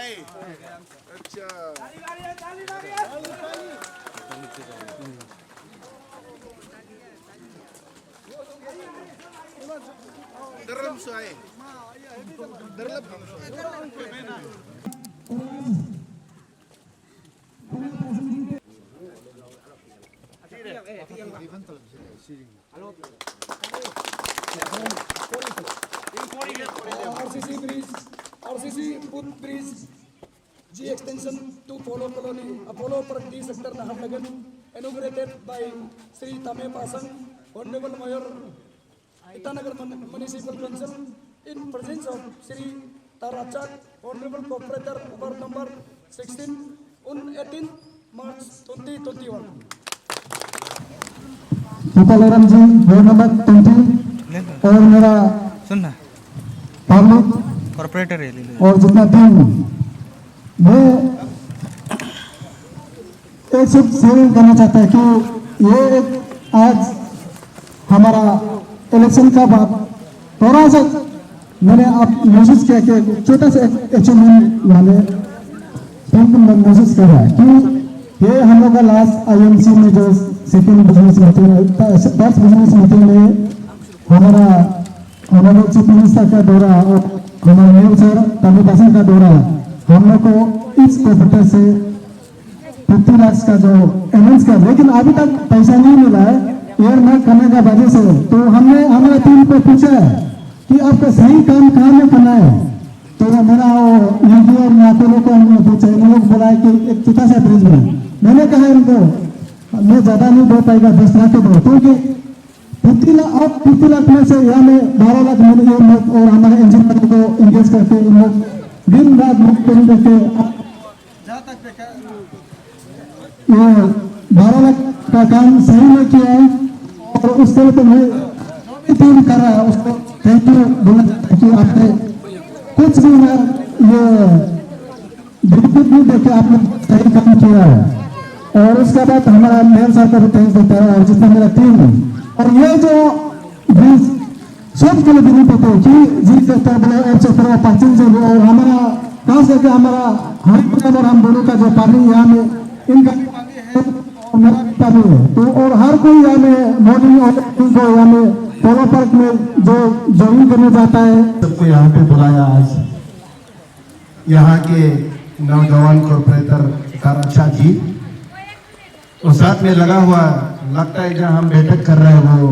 आए। अच्छा Dalam suai. Dalam RCC Footbridge G extension to Polo Colony, Apollo Park D sector Nahamnagar, inaugurated by Sri Tame Pasang, Honorable Mayor Itanagar Municipal Council, in presence of Sri Tarachak, Honorable Corporator Ward number 16 on 18 March 2021. Sitaram ji ward number 20 और मेरा सुनना public corporator है और जितना team, मैं एक सिर्फ sharing करना चाहता है कि ये आज हमारा इलेक्शन का बाद थोड़ा सा मैंने आप महसूस किया कि छोटा सा अचीवमेंट मैंने महसूस कर रहा है कि ये हम लोग का लास्ट IMC में जो second business meeting first business meeting में हमारा चीफ मिनिस्टर का दौरा और हमारे मेयर सर तमी पासन का दौरा हम लोग को इस कॉर्पोरेटर से 50 लाख का जो अनाउंस किया, लेकिन अभी तक पैसा नहीं मिला है एयर न करने का वजह से। तो हमने हमारे टीम को पूछा है कि आपका सही काम कहाँ में करना है, तो मेरा वो यूपी और नाकोलों को हमने पूछा, इन लोग बोला है कि एक छोटा सा ब्रिज बना। मैंने कहा इनको मैं ज्यादा नहीं दे पाएगा, 10 लाख दो, क्योंकि 50 लाख में से यहाँ में 12 लाख मिले और हमारे इंजीनियर को इंगेज करके इन लोग दिन रात मुक्त करके ये 12 लाख का काम सही में किया है। और उसके लिए तो मैं टीम कर रहा है उसको थैंक यू बोलना चाहता कि आपने कुछ भी ना ये बिल्कुल भी देखे आपने सही काम किया है। और उसके बाद हमारा मेयर साहब का भी थैंक्स देता है और जितना मेरा टीम है। और ये जो ब्रिज सब के लिए भी नहीं पता कि जी कहता है बोले और चक्र पार्किंग जो और हमारा खास करके हमारा हरिपुर और हम दोनों का जो पानी यहाँ में इनका और मेरा पानी है, तो और हर कोई यहाँ में मॉर्निंग और को यहाँ में पोलो पार्क में जो जॉगिंग करने जाता है सबको यहाँ पे बुलाया आज। यहाँ के नौजवान कॉर्पोरेटर ताराचा जी और साथ में लगा हुआ लगता है जहाँ हम बैठक कर रहे हैं वो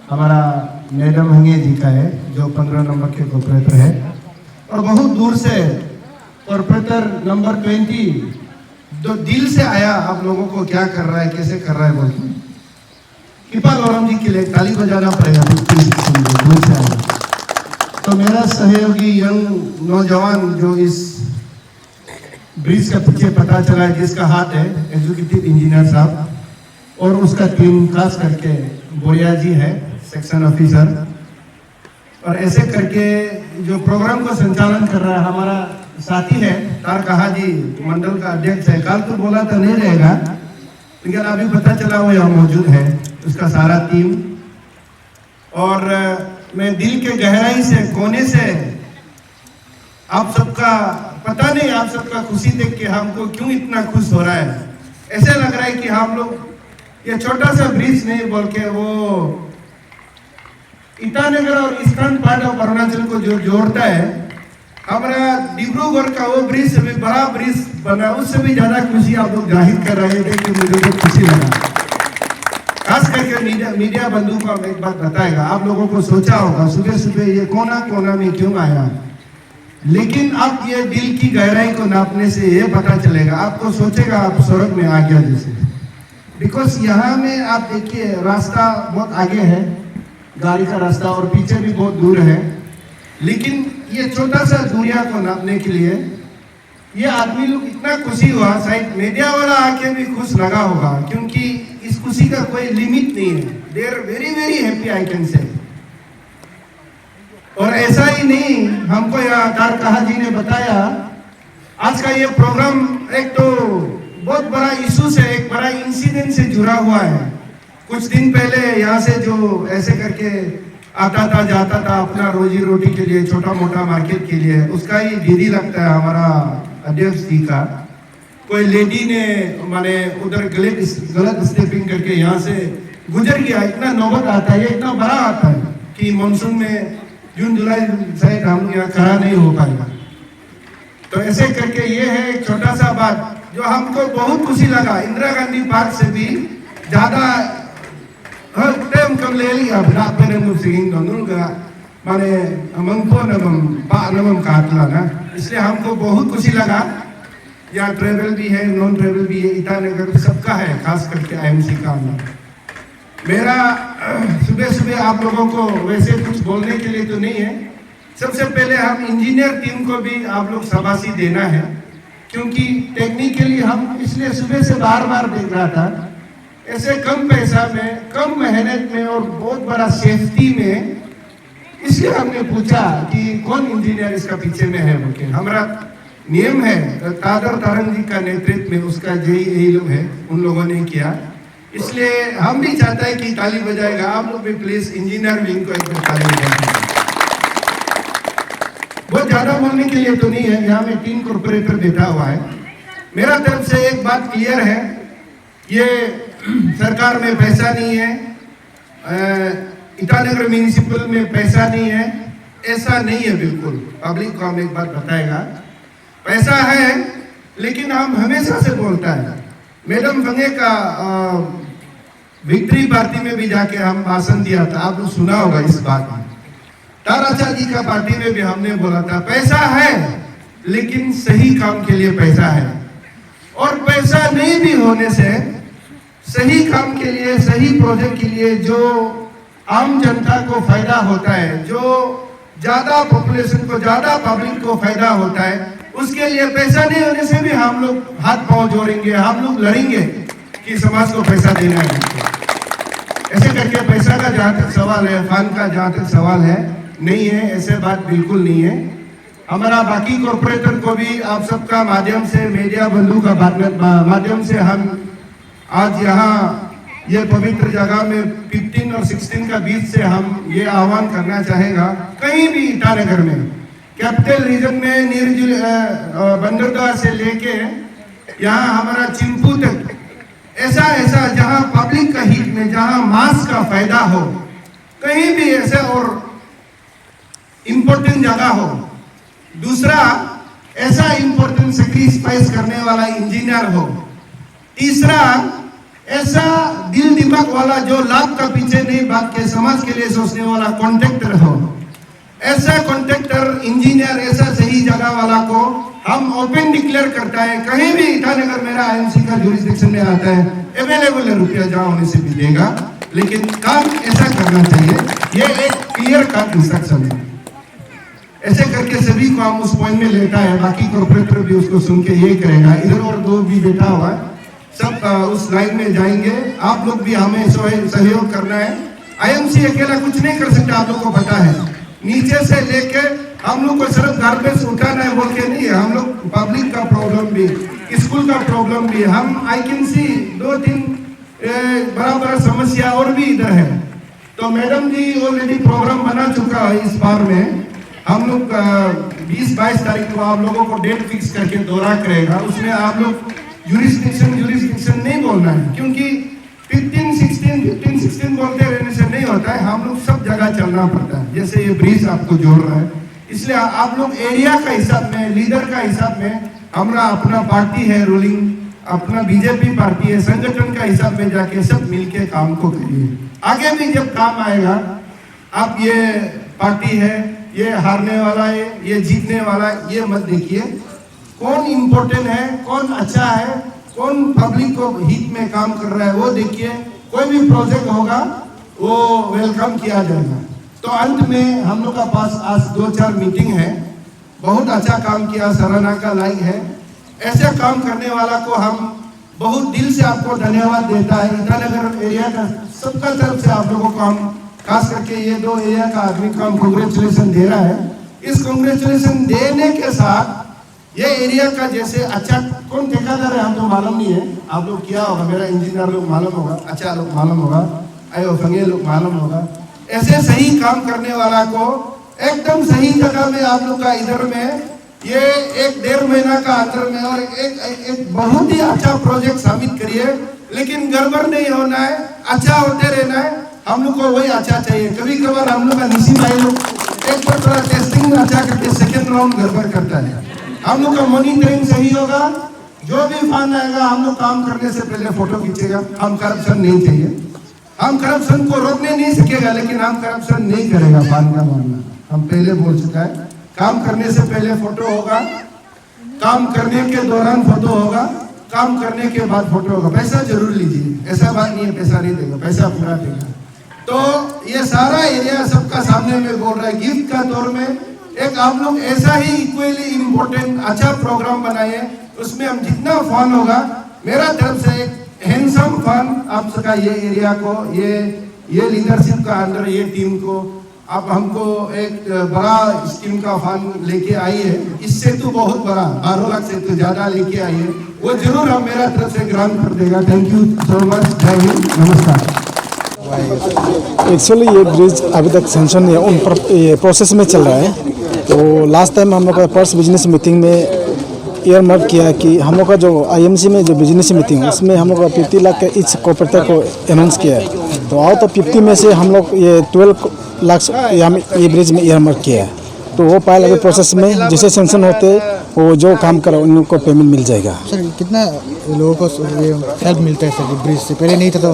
हमारा मैडम हंगे जी का है जो 15 नंबर के कॉर्पोरेटर है। और बहुत दूर से कॉर्पोरेटर नंबर 20 जो दिल से आया आप लोगों को क्या कर रहा है कैसे कर रहा है बोलते कृपा गौरव जी के लिए ताली बजाना पड़ेगा। दूर से आया तो मेरा सहयोगी यंग नौजवान जो इस ब्रिज के पीछे पता चला है जिसका हाथ है एग्जीक्यूटिव इंजीनियर साहब और उसका टीम खास करके बोरिया जी है सेक्शन ऑफिसर। और ऐसे करके जो प्रोग्राम को संचालन कर रहा है हमारा साथी है तार कहा जी मंडल का अध्यक्ष है। कल तो बोला था नहीं रहेगा लेकिन अभी पता चला वो यहाँ मौजूद है उसका सारा टीम। और मैं दिल के गहराई से कोने से आप सबका पता नहीं आप सबका खुशी देख के हमको क्यों इतना खुश हो रहा है। ऐसे लग रहा है कि हम लोग ये छोटा सा ब्रिज नहीं बोल के वो ईटानगर और ईस्टर्न पार्ट ऑफ अरुणाचल को जो जोड़ता है हमारा डिब्रूगढ़ का वो ब्रिज से भी बड़ा ब्रिज बना उससे भी ज्यादा खुशी आप लोग जाहिर कर रहे हैं। देखिए मुझे तो खुशी लगा खास करके मीडिया बंधु को हम एक बात बताएगा। आप लोगों को सोचा होगा सुबह सुबह ये कोना कोना में क्यों आया, लेकिन आप ये दिल की गहराई को नापने से ये पता चलेगा आपको सोचेगा आप स्वर्ग में आ गया जैसे। बिकॉज यहाँ में आप देखिए रास्ता बहुत आगे है गाड़ी का रास्ता और पीछे भी बहुत दूर है, लेकिन ये छोटा सा दूरिया को नापने के लिए ये आदमी लोग इतना खुशी हुआ शायद मीडिया वाला आके भी खुश लगा होगा क्योंकि इस खुशी का कोई लिमिट नहीं है। They are very very happy I can say. और ऐसा ही नहीं हमको यहाँ कार कहा जी ने बताया आज का ये प्रोग्राम एक तो बहुत बड़ा इशू से एक बड़ा इंसिडेंट से जुड़ा हुआ है। कुछ दिन पहले यहाँ से जो ऐसे करके आता था जाता था अपना रोजी रोटी के लिए छोटा मोटा मार्केट के लिए उसका ही दीदी लगता है हमारा अध्यक्ष जी का, कोई लेडी ने माने उधर गलत स्टेपिंग करके यहाँ से गुजर गया। इतना नौबत आता है, ये इतना बड़ा आता है कि मानसून में जून जुलाई शायद हम यहाँ खड़ा नहीं हो पाएगा। तो ऐसे करके ये है एक छोटा सा बात जो हमको बहुत खुशी लगा। इंदिरा गांधी पार्क से भी ज्यादा टाइम कम ले लिया रात में सिंगिंग दोनों का माने मंगो नमम काटला ना, इसलिए हमको बहुत खुशी लगा। यहाँ ट्रेवल भी है, नॉन ट्रेवल भी है, ईटानगर सबका है, खास करके आईएमसी का अंदर। मेरा सुबह सुबह आप लोगों को वैसे कुछ बोलने के लिए तो नहीं है। सबसे पहले हम इंजीनियर टीम को भी आप लोग शाबाशी देना है, क्योंकि टेक्निकली हम इसलिए सुबह से बार बार देख रहा था, ऐसे कम पैसा में, कम मेहनत में और बहुत बड़ा सेफ्टी में, इसलिए हमने पूछा कि कौन इंजीनियर इसका पीछे में है। बोल के हमारा नियम है, तादर तारंग जी का नेतृत्व में उसका यही लोग है, उन लोगों ने किया। इसलिए हम भी चाहते हैं कि ताली बजाएगा, आप लोग भी प्लीज इंजीनियर विंग को एक ताली बजाएं। बहुत ज्यादा बोलने के लिए तो नहीं है, यहाँ में 3 कॉर्पोरेटर बैठा हुआ है। मेरा तरफ से एक बात क्लियर है, ये सरकार में पैसा नहीं है, ईटानगर म्यूनिसिपल में पैसा नहीं है, ऐसा नहीं है बिल्कुल। पब्लिक को हम एक बात बताएगा, पैसा है, लेकिन हम हमेशा से बोलता है। मैडम फंगे का विक्ट्री पार्टी में भी जाके हम भाषण दिया था, आप लोग सुना होगा इस बात में। ताराचा जी का पार्टी में भी हमने बोला था, पैसा है लेकिन सही काम के लिए पैसा है, और पैसा नहीं भी होने से सही काम के लिए, सही प्रोजेक्ट के लिए जो आम जनता को फायदा होता है, जो ज्यादा पॉपुलेशन को, ज्यादा पब्लिक को फायदा होता है, उसके लिए पैसा नहीं होने से भी हम लोग हाथ पांव जोड़ेंगे, हम लोग लड़ेंगे कि समाज को पैसा देना है। ऐसे करके पैसा का जहाँ तक सवाल है, फंड का जहाँ तक सवाल है, नहीं है, ऐसे बात बिल्कुल नहीं है। हमारा बाकी कॉर्पोरेटर को भी आप सबका माध्यम से, मीडिया बंधु का माध्यम से हम आज यहाँ ये पवित्र जगह में 15 और 16 का बीच से हम ये आह्वान करना चाहेगा, कहीं भी ईटानगर में, कैपिटल रीजन में, बंदरगाह से लेके यहाँ हमारा चिंपू तक, ऐसा जहाँ पब्लिक का हित में, जहाँ मास का फायदा हो, कहीं भी ऐसे और इम्पोर्टेंट जगह हो। दूसरा, ऐसा इम्पोर्टेंट सैक्रिफाइस करने वाला इंजीनियर हो। तीसरा, ऐसा दिल दिमाग वाला जो लाभ का पीछे नहीं भाग के समाज के लिए सोचने वाला कॉन्ट्रैक्टर हो। ऐसा कॉन्ट्रैक्टर, इंजीनियर, ऐसा सही जगह वाला को हम ओपन डिक्लेयर करता है, कहीं भी ईटानगर मेरा आईएमसी का जुरिस्डिक्शन में आता है, अवेलेबल है, रुपया जहाँ होने से भी देगा, लेकिन काम ऐसा करना चाहिए। ये एक क्लियर कट इंस्ट्रक्शन है। ऐसे करके सभी को हम उस पॉइंट में लेता है, बाकी कॉर्पोरेटर भी उसको सुन के ये करेगा। इधर और 2 भी बैठा हुआ है, सब उस लाइन में जाएंगे। आप लोग भी हमें सहयोग करना है। आईएमसी अकेला कुछ नहीं कर सकता, आप लोग को पता है। नीचे से लेके हम लोग को सिर्फ गार्बेज उठाना है बोल के नहीं है, हम लोग पब्लिक का प्रॉब्लम भी, स्कूल का प्रॉब्लम भी, हम आई कैन सी 2-3 बड़ा समस्या और भी इधर है। तो मैडम जी ऑलरेडी प्रोग्राम बना चुका है। इस बार में हम लोग 20-22 तारीख को आप लोगों को डेट फिक्स करके दौरा करेगा। उसमें आप लोग यूरिस्डिक्शन नहीं बोलना है, क्योंकि 15-16 बोलते रहने से नहीं होता है, हम लोग सब जगह चलना पड़ता है। जैसे ये ब्रिज आपको जोड़ रहा है, इसलिए आप लोग एरिया का हिसाब में, लीडर का हिसाब में, हमारा अपना पार्टी है रूलिंग, अपना बीजेपी पार्टी है, संगठन का हिसाब में जाके सब मिलके काम को करिए। आगे भी जब काम आएगा, आप ये पार्टी है, ये हारने वाला है, ये जीतने वाला है, ये मत देखिए। कौन इम्पोर्टेंट है, कौन अच्छा है, कौन पब्लिक को हित में काम कर रहा है, वो देखिए। कोई भी प्रोजेक्ट होगा वो वेलकम किया जाएगा। तो अंत में हम लोग का पास आज 2-4 मीटिंग है, बहुत अच्छा काम किया, सराहना का लायक है। ऐसे काम करने वाला को हम बहुत दिल से आपको धन्यवाद देता है। ईटानगर एरिया का सबका तरफ से आप लोगों को हम, खास करके ये 2 एरिया का आदमी को हम कांग्रेचुलेशन दे रहा है। इस कांग्रेचुलेशन देने के साथ ये एरिया का जैसे अच्छा, कौन ठेकेदार है हम तो मालूम नहीं है, आप लोग किया होगा, मेरा इंजीनियर लोग मालूम होगा, अच्छा लोग मालूम होगा, आयो फंगे लोग मालूम होगा। ऐसे सही काम करने वाला को एकदम सही जगह में आप लोग का इधर में ये 1-1.5 महीना का अंदर में और एक बहुत ही अच्छा प्रोजेक्ट साबित करिए, लेकिन गड़बड़ नहीं होना है, अच्छा होते रहना है। हम लोग को वही अच्छा चाहिए। कभी कभार हम लोग का निशी भाई लोग एक बार थोड़ा टेस्टिंग अच्छा करके सेकंड राउंड गड़बड़ करता है। हम लोग का मॉनिटरिंग सही होगा, जो भी फंड आएगा हम लोग काम करने से पहले फोटो खींचेगा। हम करप्शन नहीं चाहिए, हम करप्शन को रोकने नहीं सकेगा, लेकिन हम करप्शन नहीं करेगा फंड का मामला। हम पहले बोल चुका है, काम करने से पहले फोटो होगा, काम करने के दौरान फोटो होगा, काम करने के बाद फोटो होगा। पैसा जरूर लीजिए, ऐसा बात नहीं है पैसा नहीं देगा, पैसा पूरा देगा। तो ये सारा एरिया सबका सामने में बोल रहा है, गिफ्ट का तौर में एक आप लोग ऐसा ही इक्वली इम्पोर्टेंट अच्छा प्रोग्राम बनाइए, उसमें हम जितना फंड होगा, मेरा तरफ से एक हैंडसम फंड आप सबका ये एरिया को, ये लीडरशिप का अंदर ये टीम को आप हमको एक बड़ा स्कीम का फंड लेके आई है। इससे तो बहुत बड़ा 12 लाख से तो ज्यादा लेके आई है, वो जरूर हम मेरा तरफ से ग्रांट कर देगा। थैंक यू सो मच, जय हिंद, नमस्कार। एक्चुअली ये ब्रिज अभी तक सेंक्शन नहीं है, उन पर ये प्रोसेस में चल रहा है। तो लास्ट टाइम हम लोग का फर्स्ट बिजनेस मीटिंग में ईयर मार्क किया कि हम लोग का जो IMC में जो बिजनेस मीटिंग उसमें हम लोग का 50 लाख के इच कोऑपरेटर को अनाउंस किया है। तो आउट ऑफ 50 में से हम लोग ये 12 लाख ये ब्रिज में ईयर मार्क किया है। तो वो पायल अभी प्रोसेस में, जैसे सेंक्शन होते वो जो काम करो उनको पेमेंट मिल जाएगा। सर कितना लोगों को हेल्प मिलता है सर ब्रिज से? पहले नहीं था तो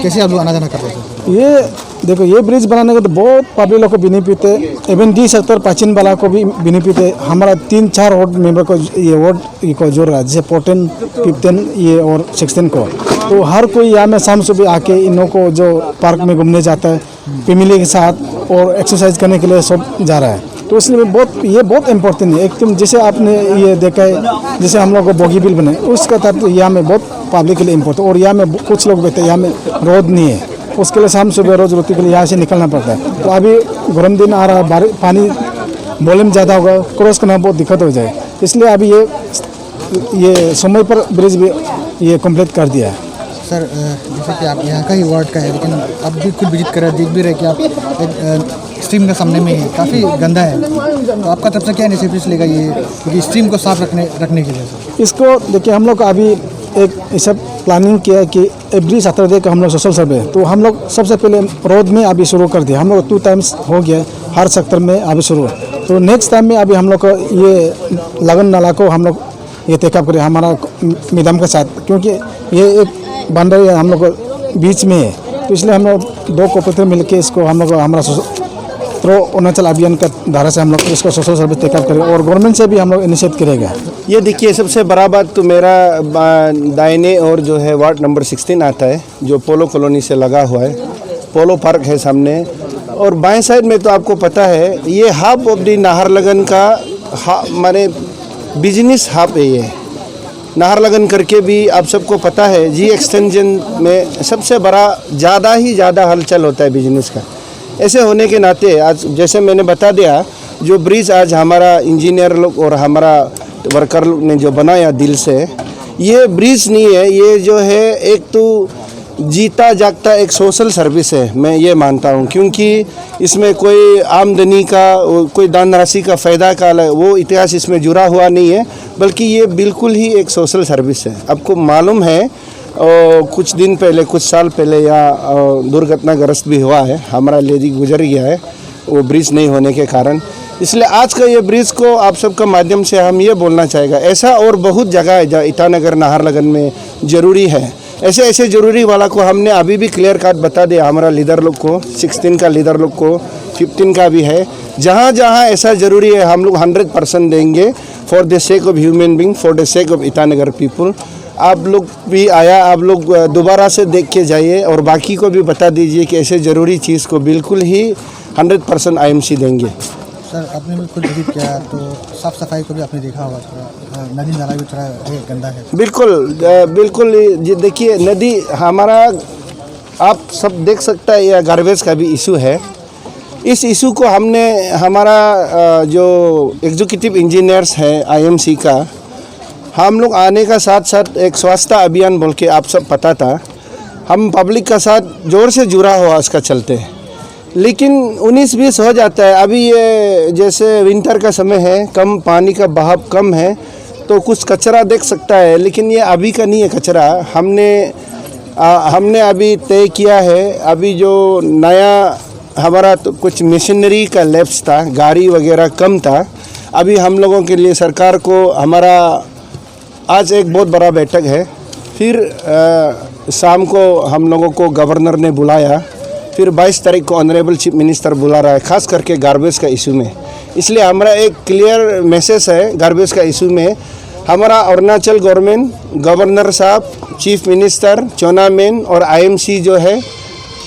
कैसे आप लोग आना जाना करते थे? ये देखो, ये ब्रिज बनाने के तो बहुत पब्लिक लोग को बेनिफिट है, इवन डी सेक्टर प्राचीन वाला को भी बेनिफिट है। हमारा 3-4 वार्ड मेंबर को ये वार्ड को जोड़ रहा है, जैसे 14, 15 ये और 16 को। तो हर कोई यहाँ में शाम सुबह आके इन को जो पार्क में घूमने जाता है फैमिली के साथ और एक्सरसाइज करने के लिए सब जा रहा है। तो इसलिए ये बहुत इम्पोर्टेंट है। एकदम जैसे आपने ये देखा है, जैसे हम लोग को बोगीबिल बने उसका तरफ यहाँ में बहुत पब्लिक के लिए इम्पोर्टेंट। और यहाँ में कुछ लोग बैठे, यहाँ में रोड नहीं है, उसके लिए शाम सुबह रोज रोटी के लिए यहाँ से निकलना पड़ता है। तो अभी गर्म दिन आ रहा है, पानी वॉल्यूम ज़्यादा होगा, क्रॉस करना बहुत दिक्कत हो जाए, इसलिए अभी ये समय पर ब्रिज भी ये कंप्लीट कर दिया है। सर जैसे कि आप यहाँ का ही वार्ड का है, लेकिन आप भी खुद विजिट कर रहे हैं, देख भी रहे कि आप एक स्ट्रीम के सामने में काफ़ी गंदा है। तो आपका तरफ से क्या इनिशिएटिव लेगा ये, क्योंकि स्ट्रीम को साफ रखने के लिए? इसको देखिए, हम लोग अभी एक सब प्लानिंग किया है कि एवरी सैटरडे का हम लोग सोशल सर्वे, तो हम लोग सबसे पहले रोड में अभी शुरू कर दिया। हम लोग 2 टाइम्स हो गया हर सेक्टर में अभी शुरू। तो नेक्स्ट टाइम में अभी हम लोग को ये लगन नाला को हम लोग ये टेकअप करें हमारा मैडम के साथ, क्योंकि ये एक बन रही है हम लोग बीच में है। तो इसलिए हम लोग 2 कोऑपरेटिव मिलकर इसको हम लोग हमारा प्रो अरुणाचल अभियान का धारा से हम लोग इसको सोशल सर्विस टेकअप करेंगे और गवर्नमेंट से भी हम लोग इनिशिएट करेंगे। ये देखिए, सबसे बड़ा बात तो मेरा दाहिने और जो है वार्ड नंबर 16 आता है, जो पोलो कॉलोनी से लगा हुआ है, पोलो पार्क है सामने। और बाएं साइड में तो आपको पता है ये हब ऑफ दी नाहरलगन का माने बिजनेस हब है। ये नाहरलगन करके भी आप सबको पता है, जी एक्सटेंशन में सबसे बड़ा ज़्यादा हलचल होता है बिजनेस का। ऐसे होने के नाते आज जैसे मैंने बता दिया, जो ब्रिज आज हमारा इंजीनियर लोग और हमारा वर्कर लोग ने जो बनाया दिल से, ये ब्रिज नहीं है, ये जो है एक तो जीता जागता एक सोशल सर्विस है, मैं ये मानता हूँ। क्योंकि इसमें कोई आमदनी का, कोई दान राशि का फ़ायदा का वो इतिहास इसमें जुड़ा हुआ नहीं है, बल्कि ये बिल्कुल ही एक सोशल सर्विस है। आपको मालूम है कुछ दिन पहले, कुछ साल पहले यहाँ दुर्घटनाग्रस्त भी हुआ है, हमारा लेडी गुजर गया है वो ब्रिज नहीं होने के कारण। इसलिए आज का ये ब्रिज को आप सबका माध्यम से हम ये बोलना चाहेगा, ऐसा और बहुत जगह है जहाँ ईटानगर नाहरलगन में ज़रूरी है। ऐसे ज़रूरी वाला को हमने अभी भी क्लियर कट बता दिया हमारा लीडर लोग को, 16 का लीडर लोग को, 15 का भी है। जहाँ जहाँ ऐसा ज़रूरी है हम लोग 100% देंगे for the sake of human being, for the sake of Itanagar people. आप लोग भी आया, आप लोग दोबारा से देख के जाइए और बाकी को भी बता दीजिए कि ऐसे ज़रूरी चीज़ को बिल्कुल ही 100% IMC देंगे। सर आपने भी खुद विजिट किया, तो साफ़ सफाई को भी आपने देखा होगा, थोड़ा नदी नाला भी थोड़ा गंदा है। बिल्कुल देखिए, नदी हमारा आप सब देख सकता है, यह गार्बेज का भी इशू है। इस इशू को हमने हमारा जो एग्जीक्यूटिव इंजीनियर्स है IMC का, हम लोग आने का साथ साथ एक स्वास्थ्य अभियान बोल के आप सब पता था, हम पब्लिक का साथ जोर से जुड़ा हुआ उसका चलते हैं लेकिन 19-20 हो जाता है। अभी ये जैसे विंटर का समय है, कम पानी का बहाव कम है, तो कुछ कचरा देख सकता है, लेकिन ये अभी का नहीं है कचरा। हमने अभी तय किया है, अभी जो नया हमारा तो कुछ मशीनरी का लैब्स था, गाड़ी वगैरह कम था। अभी हम लोगों के लिए सरकार को हमारा आज एक बहुत बड़ा बैठक है। फिर शाम को हम लोगों को गवर्नर ने बुलाया, फिर 22 तारीख को ऑनरेबल चीफ मिनिस्टर बुला रहा है, खास करके गार्बेज का इशू में। इसलिए हमारा एक क्लियर मैसेज है गार्बेज का इशू में। हमारा अरुणाचल गवर्नमेंट, गवर्नर साहब, चीफ मिनिस्टर, चोना मैन और IMC जो है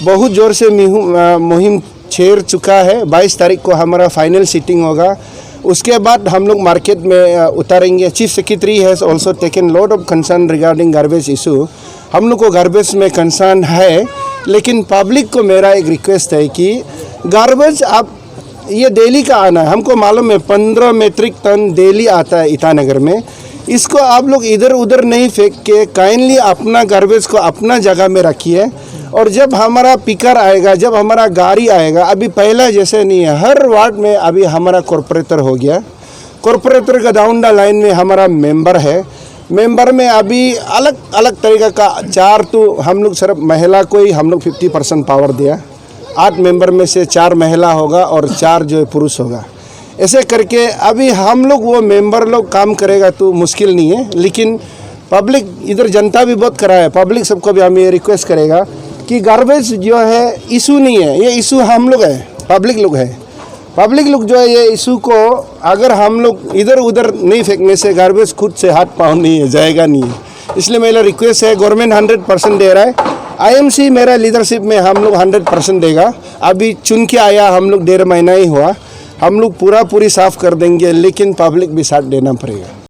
बहुत ज़ोर से मुहिम छेड़ चुका है। 22 तारीख को हमारा फाइनल सीटिंग होगा। उसके बाद हम लोग मार्केट में उतारेंगे। Chief secretary has also taken lot of concern regarding garbage issue. हम लोग को गार्बेज में कंसर्न है, लेकिन पब्लिक को मेरा एक रिक्वेस्ट है कि गार्बेज आप ये डेली का आना है। हमको मालूम है 15 मीट्रिक टन डेली आता है ईटानगर में। इसको आप लोग इधर उधर नहीं फेंक के काइंडली अपना गार्बेज को अपना जगह में रखिए। और जब हमारा पिकर आएगा, जब हमारा गाड़ी आएगा, अभी पहले जैसे नहीं है, हर वार्ड में अभी हमारा कॉरपोरेटर हो गया। कॉरपोरेटर का डाउन द लाइन में हमारा मेंबर है। मेंबर में अभी अलग अलग तरीक़े का 4 तो हम लोग सिर्फ महिला को ही हम लोग 50% पावर दिया। 8 मेंबर में से 4 महिला होगा और 4 जो पुरुष होगा। ऐसे करके अभी हम लोग वो मेंबर लोग काम करेगा तो मुश्किल नहीं है, लेकिन पब्लिक इधर जनता भी बहुत करा है। पब्लिक सबको भी हम ये रिक्वेस्ट करेगा कि गार्बेज जो है इशू नहीं है, ये इशू हम लोग है, पब्लिक लोग है। पब्लिक लोग जो है ये इशू को अगर हम लोग इधर उधर नहीं फेंकने से गार्बेज खुद से हाथ पाँव नहीं है, जाएगा नहीं है। इसलिए मेरा रिक्वेस्ट है, गवर्नमेंट 100% दे रहा है। IMC मेरा लीडरशिप में हम लोग 100% देगा। अभी चुन के आया, हम लोग 1.5 महीना ही हुआ, हम लोग पूरी साफ़ कर देंगे, लेकिन पब्लिक भी साथ देना पड़ेगा।